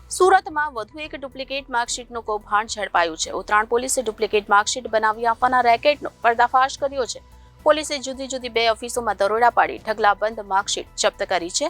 સુરતમાં વધુ એક ડુપ્લિકેટ માર્કશીટનું કૌભાંડ ઝડપાયું છે। ઉત્તરાયણ પોલીસે ડુપ્લિકેટ માર્કશીટ બનાવી આપવાના રેકેટનો પર્દાફાશ કર્યો છે। પોલીસે જુદી જુદી 2 ઓફિસોમાં દરોડા પાડી ઢગલાબંધ માર્કશીટ જપ્ત કરી છે।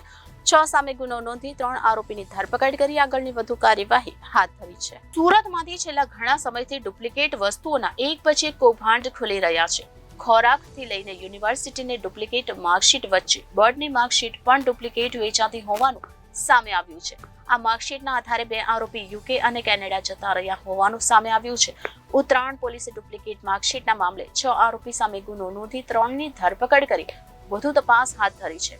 6 સામે ગુનો નોંધી 3 આરોપીની ધરપકડ કરી આગળની વધુ કાર્યવાહી હાથ ધરી છે। સુરતમાંથી છેલ્લા ઘણા સમયથી ડુપ્લિકેટ વસ્તુઓના એક પછી એક કૌભાંડ ખુલી રહ્યા છે। ખોરાકથી લઈને યુનિવર્સિટીની ડુપ્લિકેટ માર્કશીટ વચ્ચે બોર્ડની માર્કશીટ પણ ડુપ્લિકેટ વેચાતી હોવાનું સામે આવ્યું છે। આ માર્કશીટના આધારે 2 આરોપી યુકે અને કેનેડા જતા રહ્યા હોવાનું સામે આવ્યું છે। ઉત્તરાયણ પોલીસે ડુપ્લિકેટ માર્કશીટના મામલે 6 આરોપી સામે ગુનો નોંધી 3ની ધરપકડ કરી વધુ તપાસ હાથ ધરી છે।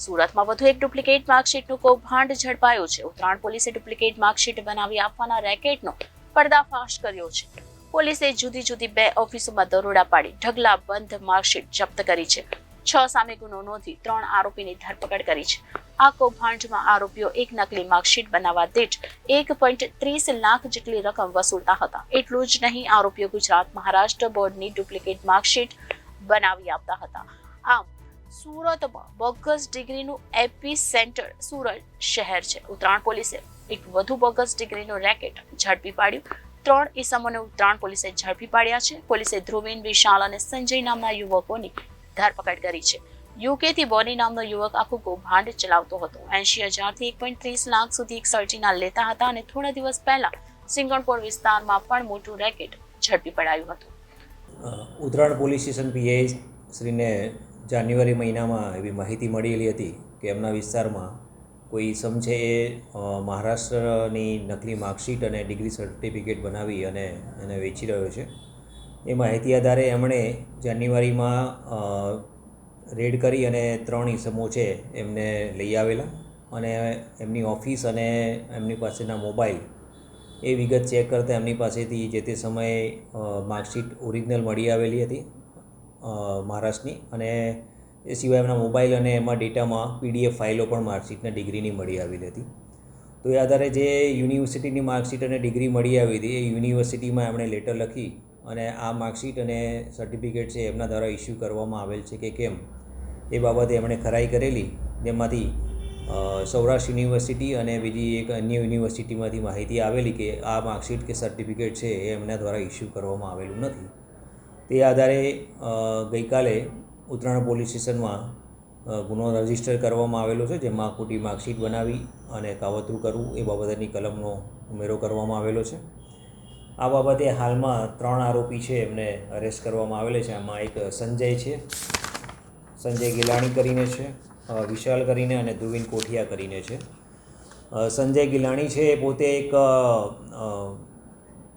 સુરતમાં વધુ એક ડુપ્લિકેટ માર્કશીટનું કૌભાંડ ઝડપાયું છે। ઉત્તરાયણ પોલીસે ડુપ્લિકેટ માર્કશીટ બનાવી આપવાના રેકેટનો પર્દાફાશ કર્યો છે। પોલીસે જુદી જુદી 2 ઓફિસોમાં દરોડા પાડી ઢગલાબંધ માર્કશીટ જપ્ત કરી છે। 6 સામે ગુનો નોંધી 3 આરોપીની ધરપકડ કરી છે। આ કૌભાંડમાં આરોપીઓ એક નકલી માર્કશીટ બનાવવા દીઠ 1.30 લાખ જેટલી રકમ વસૂલતા હતા। એટલું જ નહીં, આરોપીઓ ગુજરાત મહારાષ્ટ્ર બોર્ડની ડુપ્લિકેટ માર્કશીટ બનાવી આપતા હતા। આમ સુરતમાં બોગસ ડિગ્રીનું એપી સેન્ટર સુરત શહેર છે। ઉત્તરાયણ પોલીસે એક વધુ બોગસ ડિગ્રીનું રેકેટ ઝડપી પાડ્યું। 3 ઇસમોને ઉત્તરાયણ પોલીસે ઝડપી પાડ્યા છે। પોલીસે ધ્રુવીન, વિશાલ અને સંજય નામના યુવકોની ધરપકડ કરી છે। યુકેથી બોની નામનો યુવક આખું કૌભાંડ ચલાવતો હતો। 80,000 થી 1.30 લાખ સુધી એક સર્ટીના લેતા હતા અને થોડા દિવસ પહેલા સિંગણપોર વિસ્તારમાં પણ મોટું રેકેટ ઝડપી પડાયું હતું। ઉત્તરાયણ પોલીસ સ્ટેશન પીઆઈ શ્રીને જાન્યુઆરી મહિનામાં એવી માહિતી મળેલી હતી કે એમના વિસ્તારમાં કોઈ ઇસમ છે એ મહારાષ્ટ્રની નકલી માર્કશીટ અને ડિગ્રી સર્ટિફિકેટ બનાવી અને એને વેચી રહ્યો છે। એ માહિતી આધારે એમણે જાન્યુઆરીમાં રેડ કરી અને 3 ઇસમો છે એમને લઈ આવેલા અને એમની ઓફિસ અને એમની પાસેના મોબાઈલ એ વિગત ચેક કરતાં એમની પાસેથી જે તે સમયે માર્કશીટ ઓરિજિનલ મળી આવેલી હતી મહારાષ્ટ્રની, અને એ સિવાય એમના મોબાઈલ અને એમાં ડેટામાં PDF ફાઇલો પણ માર્કશીટના ડિગ્રીની મળી આવેલી હતી। તો એ આધારે જે યુનિવર્સિટીની માર્કશીટ અને ડિગ્રી મળી આવી હતી એ યુનિવર્સિટીમાં એમણે લેટર લખી અને આ માર્કશીટ અને સર્ટિફિકેટ છે એમના દ્વારા ઇસ્યુ કરવામાં આવેલ છે કે કેમ એ બાબતે એમણે ખરાઈ કરેલી, જેમાંથી સૌરાષ્ટ્ર યુનિવર્સિટી અને બીજી એક અન્ય યુનિવર્સિટીમાંથી માહિતી આવેલી કે આ માર્કશીટ કે સર્ટિફિકેટ છે એ એમના દ્વારા ઇસ્યુ કરવામાં આવેલું નથી। તે આધારે ગઈકાલે ઉત્તરાયણ પોલીસ સ્ટેશનમાં ગુનો રજીસ્ટર કરવામાં આવેલો છે, જેમાં ખોટી માર્કશીટ બનાવી અને કાવતરું કરવું એ બાબતની કલમનો ઉમેરો કરવામાં આવેલો છે। આ બાબતે હાલમાં 3 આરોપી છે એમને અરેસ્ટ કરવામાં આવેલા છે। આમાં એક સંજય છે, સંજય ગિલાણી કરીને છે, વિશાલ કરીને અને ધ્રુવીન કોઠિયા કરીને છે। સંજય ગિલાણી છે એ પોતે એક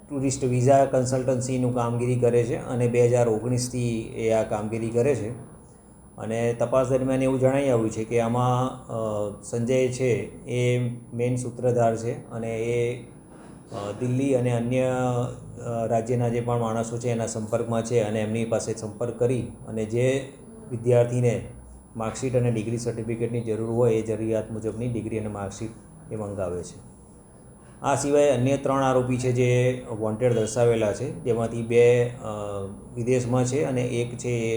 ટુરિસ્ટ વિઝા કન્સલ્ટન્સીનું કામગીરી કરે છે અને 2019થી એ આ કામગીરી કરે છે। અને તપાસ દરમિયાન એવું જણાઈ આવ્યું છે કે આમાં સંજય છે એ મેઇન સૂત્રધાર છે અને એ દિલ્હી અને અન્ય રાજ્યના જે પણ માણસો છે એના સંપર્કમાં છે અને એમની પાસે સંપર્ક કરી અને જે વિદ્યાર્થીને માર્કશીટ અને ડિગ્રી સર્ટિફિકેટની જરૂર હોય એ જરૂરિયાત મુજબની ડિગ્રી અને માર્કશીટ એ મંગાવે છે। આ સિવાય અન્ય 3 આરોપી છે જે વોન્ટેડ દર્શાવેલા છે, જેમાંથી 2 વિદેશમાં છે અને એક છે એ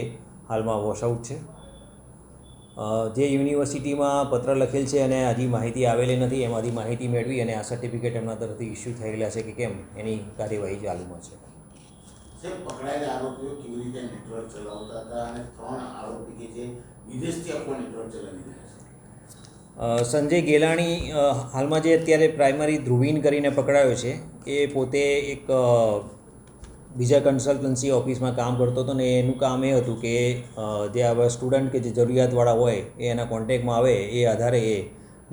હાલમાં વોશઆઉટ છે। જે યુનિવર્સિટીમાં પત્ર લખેલ છે અને હજી માહિતી આવેલી નથી, એમાંથી માહિતી મેળવી અને આ સર્ટિફિકેટ એમના તરફથી ઇસ્યુ થયેલા છે કે કેમ એની કાર્યવાહી ચાલુમાં છે। પકડાયેલા આરોપીઓ કેવી રીતે નેટવર્ક ચલાવતા હતા અને 3 આરોપી કે જે વિદેશથી આખો નેટવર્ક ચલાવી રહ્યા છે? સંજય ગેલાણી હાલમાં જે અત્યારે પ્રાઇમરી ધ્રુવીન કરીને પકડાયો છે એ પોતે એક બીજા કન્સલ્ટન્સી ઓફિસમાં કામ કરતો હતો ને એનું કામ એ હતું કે જે આવા સ્ટુડન્ટ કે જે જરૂરિયાતવાળા હોય એ એના કોન્ટેક્ટમાં આવે એ આધારે એ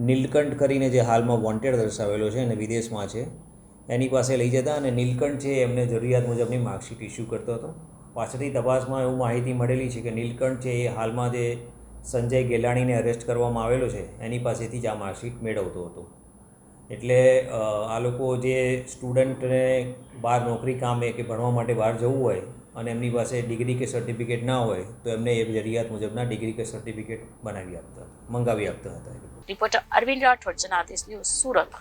નીલકંઠ કરીને જે હાલમાં વોન્ટેડ દર્શાવેલો છે અને વિદેશમાં છે એની પાસે લઈ જતા અને નીલકંઠ છે એમને જરૂરિયાત મુજબની માર્કશીટ ઇસ્યુ કરતો હતો। પાછળથી તપાસમાં એવું માહિતી મળેલી છે કે નીલકંઠ છે એ હાલમાં જે સંજય ગેલાણીને અરેસ્ટ કરવામાં આવેલો છે એની પાસેથી જ આ માર્કશીટ મેળવતો હતો। એટલે આ લોકો જે સ્ટુડન્ટને બહાર નોકરી કામે કે ભણવા માટે બહાર જવું હોય અને એમની પાસે ડિગ્રી કે સર્ટિફિકેટ ના હોય તો એમને એ જરૂરિયાત મુજબના ડિગ્રી કે સર્ટિફિકેટ મંગાવી આપતા હતા। Reporter Arvind Rathod, Janadesh news, Surat.